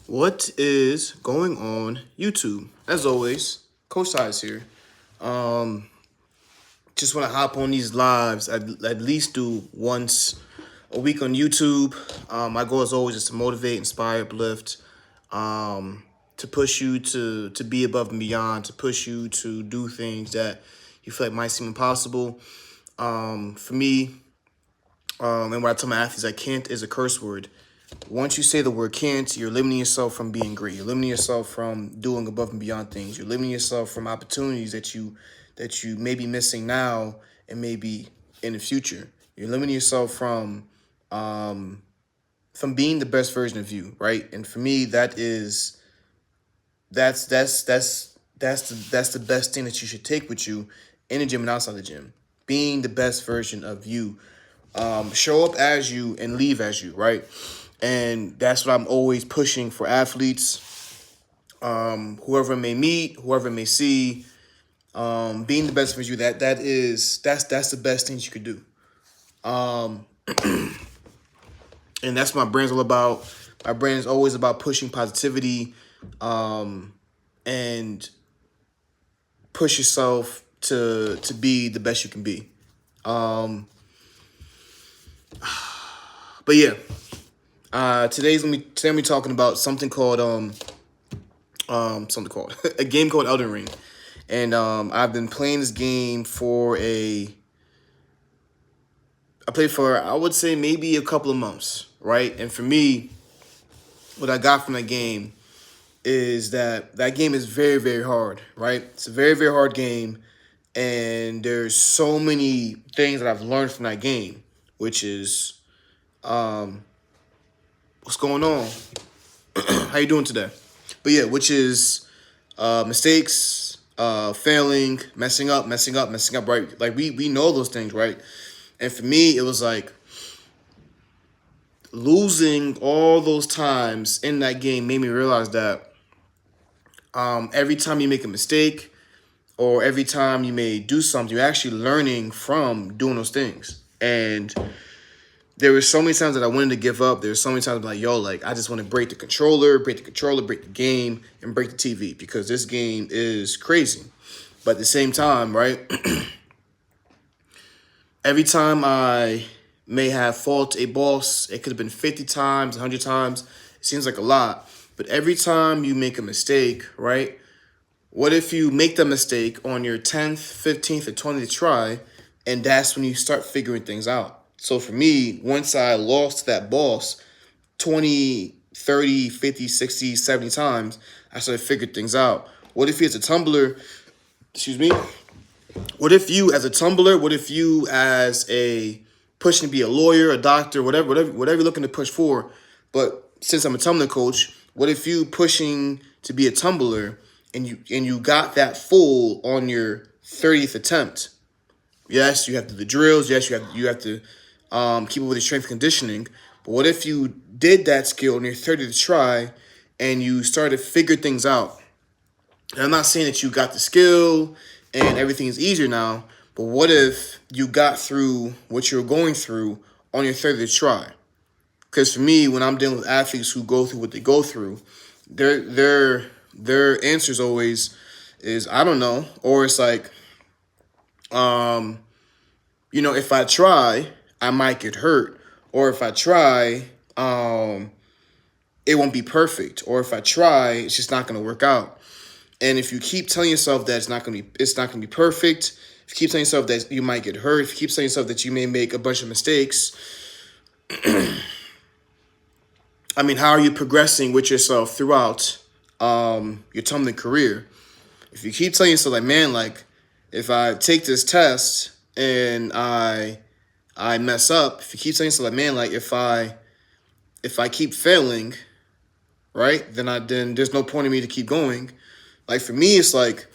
What is going on YouTube? As always, Coach Size here. Um, just want to hop on these lives. At least do once a week on YouTube. My goal is always just to motivate, inspire, uplift, to push you to be above and beyond, to push you to do things that you feel like might seem impossible. For me, and what I tell my athletes, like can't is a curse word. Once you say the word can't, you're limiting yourself from being great. You're limiting yourself from doing above and beyond things. You're limiting yourself from opportunities that you may be missing now and maybe in the future. You're limiting yourself from being the best version of you, right? And for me, that's the best thing that you should take with you in the gym and outside the gym. Being the best version of you. Show up as you and leave as you, right? And that's what I'm always pushing for athletes, whoever may meet, whoever may see, being the best for you. That's the best things you could do. And that's what my brand's all about. My brand is always about pushing positivity, and push yourself to be the best you can be. But yeah, today we talking about something called a game called Elden Ring, and I've been playing this game I played for, I would say, maybe a couple of months, right? And for me, what I got from that game is that game is very, very hard, right? It's a very, very hard game, and there's so many things that I've learned from that game, which is, what's going on? How you doing today? But yeah, which is mistakes, failing, messing up, right? Like we know those things, right? And for me, it was like losing all those times in that game made me realize that every time you make a mistake or every time you may do something, you're actually learning from doing those things. And there were so many times that I wanted to give up. There were so many times I'm like, yo, like I just want to break the controller, break the game, and break the TV because this game is crazy. But at the same time, right, every time I may have fought a boss, it could have been 50 times, 100 times. It seems like a lot. But every time you make a mistake, right, what if you make the mistake on your 10th, 15th, or 20th try, and that's when you start figuring things out? So for me, once I lost that boss 20, 30, 50, 60, 70 times, I started figuring things out. What if you as a tumbler, excuse me, what if you as a tumbler, what if you as a pushing to be a lawyer, a doctor, whatever you're looking to push for, but since I'm a tumbling coach, what if you pushing to be a tumbler and you got that full on your 30th attempt? Yes, you have to do the drills. Yes, you have to keep up with your strength conditioning. But what if you did that skill on your 30th try and you started to figure things out? And I'm not saying that you got the skill and everything is easier now, but what if you got through what you're going through on your 30th try? Because for me, when I'm dealing with athletes who go through what they go through, their answers always is I don't know, or it's like, if I try, I might get hurt, or if I try, it won't be perfect, or if I try, it's just not going to work out. And if you keep telling yourself that it's not going to be perfect, if you keep telling yourself that you might get hurt, if you keep telling yourself that you may make a bunch of mistakes, I mean, how are you progressing with yourself throughout your tumbling career? If you keep telling yourself like, man, like if I take this test and I mess up, if you keep telling yourself like, man, like if I keep failing, right, then there's no point in me to keep going. Like for me, it's like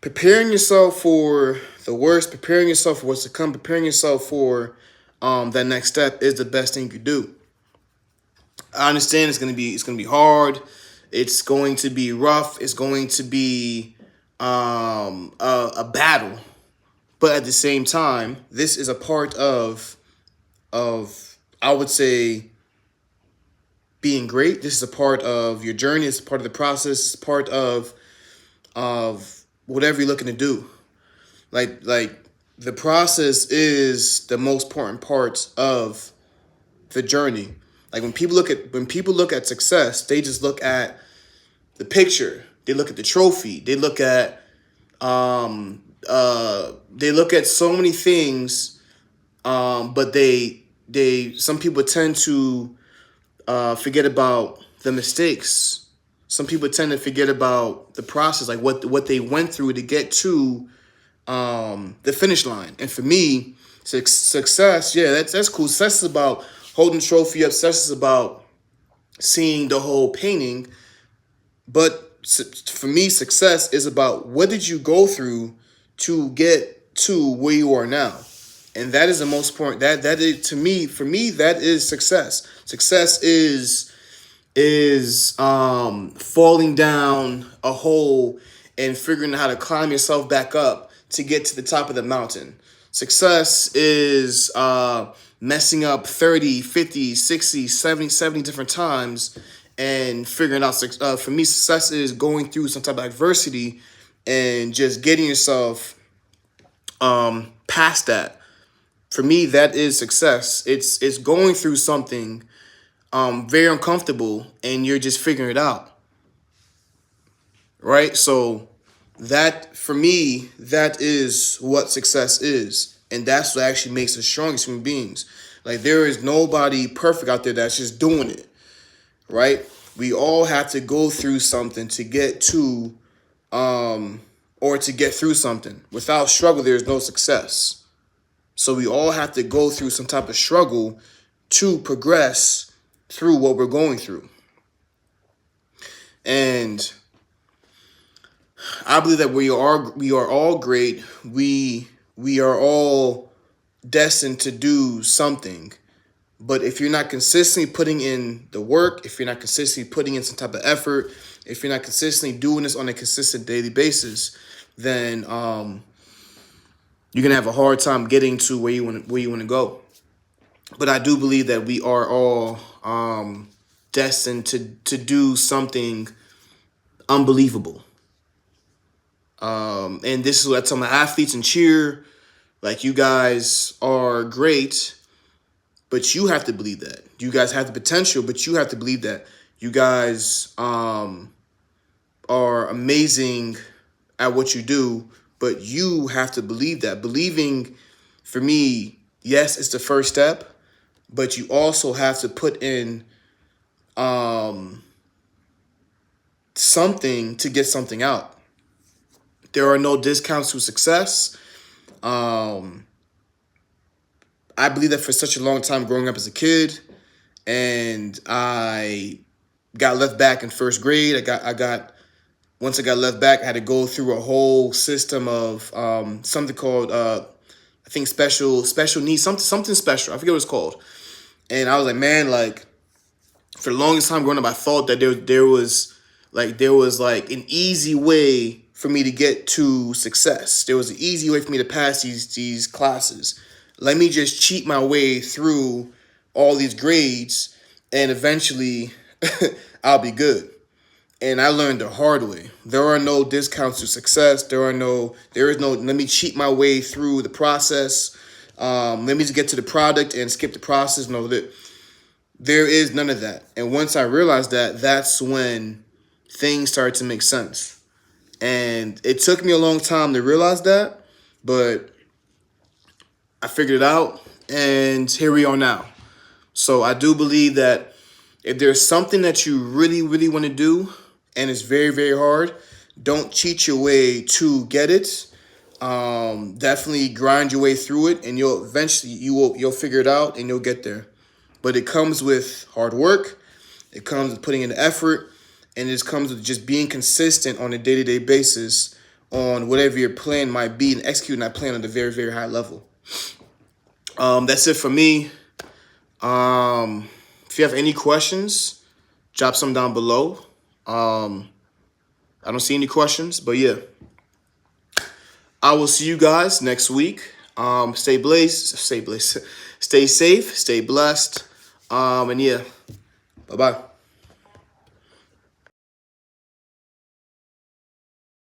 preparing yourself for the worst, preparing yourself for what's to come, preparing yourself for that next step is the best thing you could do. I understand it's gonna be hard, it's going to be rough, it's going to be a battle, but at the same time, this is a part of I would say being great. This is a part of your journey. It's part of the process. It's part of whatever you're looking to do. Like the process is the most important part of the journey. Like when people look at success, they just look at the picture. They look at the trophy. They look at so many things. But some people tend to forget about the mistakes. Some people tend to forget about the process, like what they went through to get to the finish line. And for me, success, yeah, that's cool. Success is about holding the trophy up. Success is about seeing the whole painting. But for me, success is about what did you go through to get to where you are now. And that is the most important. That is, to me, for me, that is success. Success is falling down a hole and figuring out how to climb yourself back up to get to the top of the mountain. Success is messing up 30, 50, 60, 70 different times and figuring out, for me, success is going through some type of adversity and just getting yourself past that. For me, that is success. It's going through something very uncomfortable and you're just figuring it out. Right? So that, for me, that is what success is. And that's what actually makes us strongest human beings. Like, there is nobody perfect out there that's just doing it. Right? We all have to go through something to get to, or to get through something. Without struggle, there's no success. So we all have to go through some type of struggle to progress through what we're going through. And I believe that we are all great. We are all destined to do something. But if you're not consistently putting in the work, if you're not consistently putting in some type of effort, if you're not consistently doing this on a consistent daily basis, then you're gonna have a hard time getting to where you want to go. But I do believe that we are all destined to do something unbelievable. And this is what I tell my athletes in cheer. Like, you guys are great, but you have to believe that. You guys have the potential, but you have to believe that. You guys are amazing at what you do, but you have to believe that. Believing, for me, yes, it's the first step, but you also have to put in something to get something out. There are no discounts to success. I believe that for such a long time growing up as a kid, and I got left back in first grade. Once I got left back, I had to go through a whole system of something called I think special needs, something special. I forget what it's called. And I was like, man, like, for the longest time growing up, I thought that there was an easy way for me to get to success. There was an easy way for me to pass these classes. Let me just cheat my way through all these grades, and eventually I'll be good. And I learned the hard way. There are no discounts to success. There is no, let me cheat my way through the process. Let me just get to the product and skip the process. No, there is none of that. And once I realized that, that's when things started to make sense. And it took me a long time to realize that, but I figured it out, and here we are now. So I do believe that if there's something that you really, really want to do, and it's very, very hard, don't cheat your way to get it. Definitely grind your way through it, and you'll figure it out, and you'll get there. But it comes with hard work. It comes with putting in the effort, and it comes with just being consistent on a day-to-day basis on whatever your plan might be, and executing that plan at a very, very high level. That's it for me. If you have any questions, drop some down below. I don't see any questions, but yeah. I will see you guys next week. Stay safe, stay blessed. And yeah, bye-bye.